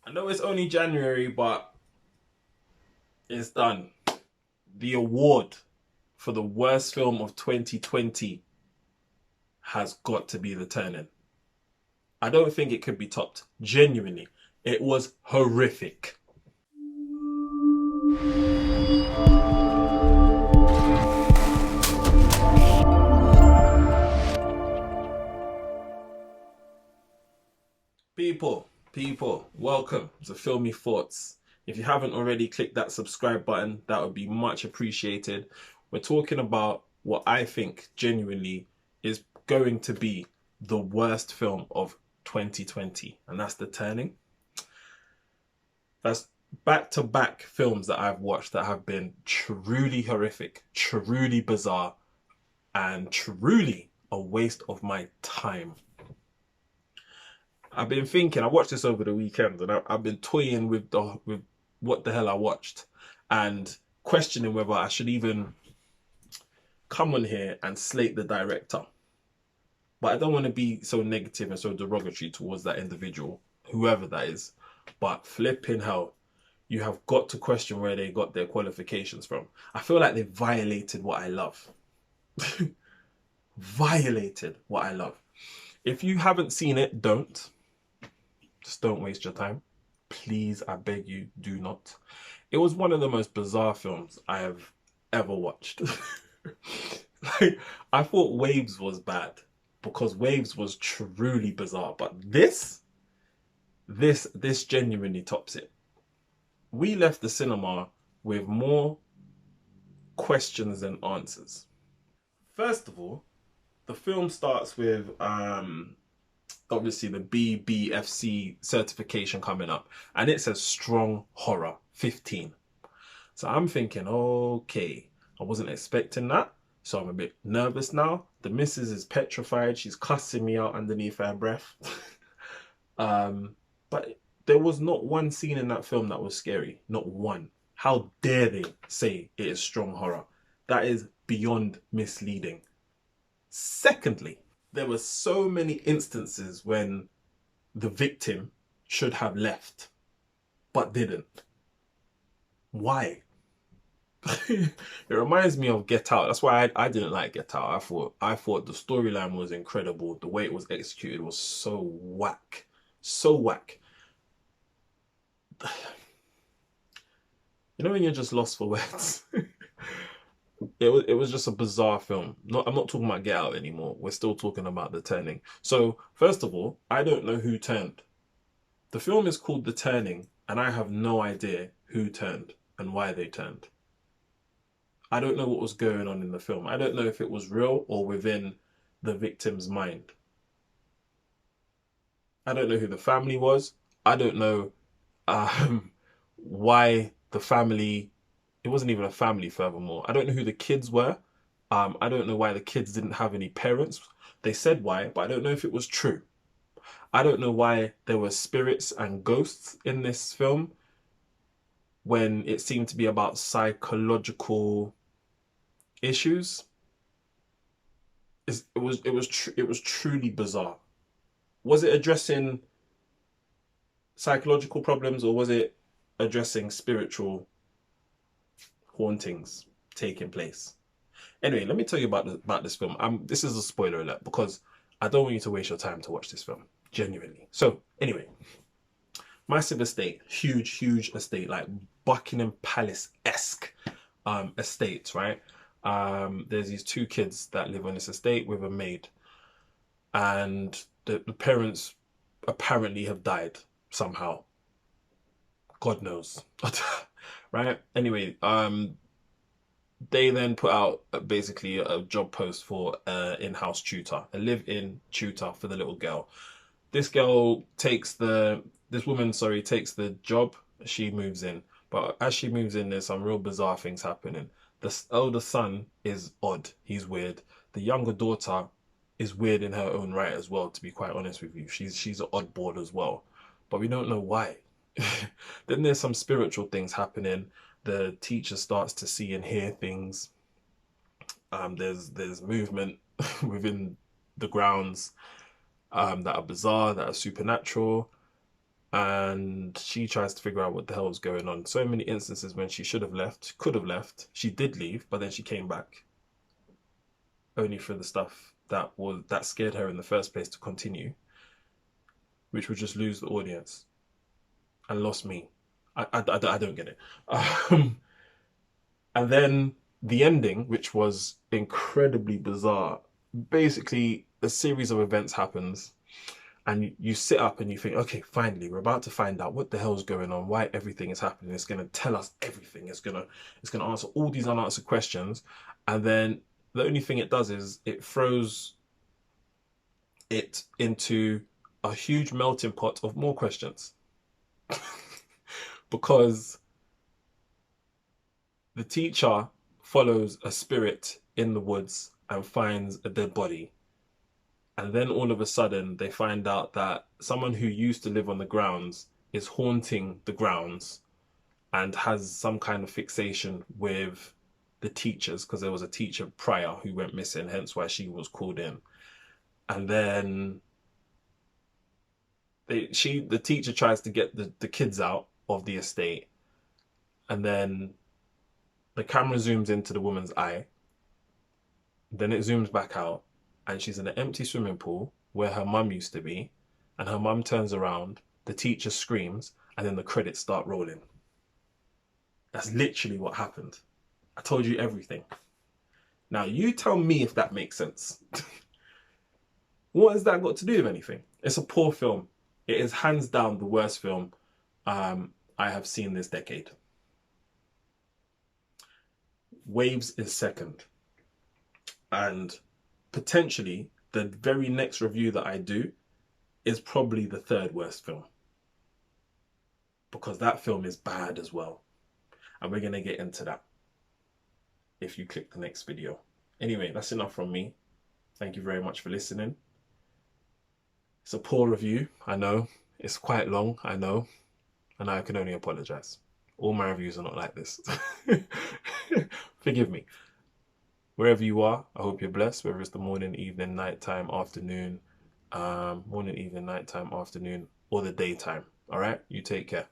I know it's only January, but it's done. The award for the worst film of 2020 has got to be The Turning. I don't think it could be topped. Genuinely. It was horrific. People, welcome to Filmy Thoughts. If you haven't already, click that subscribe button. That would be much appreciated. We're talking about what I think genuinely is going to be the worst film of 2020, and that's The Turning. That's back-to-back films that I've watched that have been truly horrific, truly bizarre, and truly a waste of my time. I've been thinking. I watched this over the weekend, and I've been toying with what the hell I watched, and questioning whether I should even come on here and slate the director. But I don't want to be so negative and so derogatory towards that individual, whoever that is. But flipping hell, you have got to question where they got their qualifications from. I feel like they violated what I love. Violated what I love. If you haven't seen it, don't. Just don't waste your time. Please, I beg you, do not. It was one of the most bizarre films I have ever watched. Like, I thought Waves was bad because Waves was truly bizarre, but this genuinely tops it. We left the cinema with more questions than answers. First of all, the film starts with obviously the BBFC certification coming up, and it says strong horror 15. So I'm thinking, okay, I wasn't expecting that, so I'm a bit nervous now. The missus is petrified. She's cussing me out underneath her breath. But there was not one scene in that film that was scary. Not one. How dare they say it is strong horror? That is beyond misleading. Secondly, there were so many instances when the victim should have left, but didn't. Why? It reminds me of Get Out. That's why I didn't like Get Out. I thought the storyline was incredible. The way it was executed was so whack. So whack. You know when you're just lost for words? It was just a bizarre film. I'm not talking about Get Out anymore. We're still talking about The Turning. So, first of all, I don't know who turned. The film is called The Turning, and I have no idea who turned and why they turned. I don't know what was going on in the film. I don't know if it was real or within the victim's mind. I don't know who the family was. I don't know why the family, it wasn't even a family furthermore. I don't know who the kids were. I don't know why the kids didn't have any parents. They said why, but I don't know if it was true. I don't know why there were spirits and ghosts in this film when it seemed to be about psychological issues. It was truly bizarre. Was it addressing psychological problems, or was it addressing spiritual hauntings taking place? Anyway, let me tell you about this film. This is a spoiler alert because I don't want you to waste your time to watch this film. Genuinely. So anyway, massive estate, huge estate, like Buckingham Palace-esque estates, right? There's these two kids that live on this estate with a maid, and the parents apparently have died somehow. God knows. Right? Anyway, they then put out basically a job post for in-house tutor, a live-in tutor for the little girl. This woman takes the job. She moves in, but as she moves in, there's some real bizarre things happening. The elder son is odd. He's weird. The younger daughter is weird in her own right as well, to be quite honest with you. She's an oddball as well, but we don't know why. Then there's some spiritual things happening. The teacher starts to see and hear things. There's movement within the grounds that are bizarre, that are supernatural. and she tries to figure out what the hell is going on. So many instances when she should have left, could have left. She did leave, but then she came back only for the stuff that scared her in the first place to continue, which would just lose the audience and lost me. I don't get it. And then the ending, which was incredibly bizarre. Basically, a series of events happens, and you sit up and you think, okay, finally, we're about to find out what the hell's going on, why everything is happening. It's going to tell us everything. It's gonna answer all these unanswered questions, and then the only thing it does is it throws it into a huge melting pot of more questions. Because the teacher follows a spirit in the woods and finds a dead body. And then all of a sudden, they find out that someone who used to live on the grounds is haunting the grounds and has some kind of fixation with the teachers, because there was a teacher prior who went missing, hence why she was called in. And then the teacher tries to get the kids out of the estate, and then the camera zooms into the woman's eye, then it zooms back out, and she's in an empty swimming pool where her mum used to be, and her mum turns around, the teacher screams, and then the credits start rolling. That's literally what happened. I told you everything. Now you tell me if that makes sense. What has that got to do with anything? It's a poor film. It is hands down the worst film I have seen this decade. Waves is second. And potentially the very next review that I do is probably the third worst film. Because that film is bad as well. And we're going to get into that if you click the next video. Anyway, that's enough from me. Thank you very much for listening. It's a poor review, I know. It's quite long, I know. And I can only apologize. All my reviews are not like this. Forgive me. Wherever you are, I hope you're blessed, whether it's the morning, evening, nighttime, afternoon, or the daytime. All right? You take care.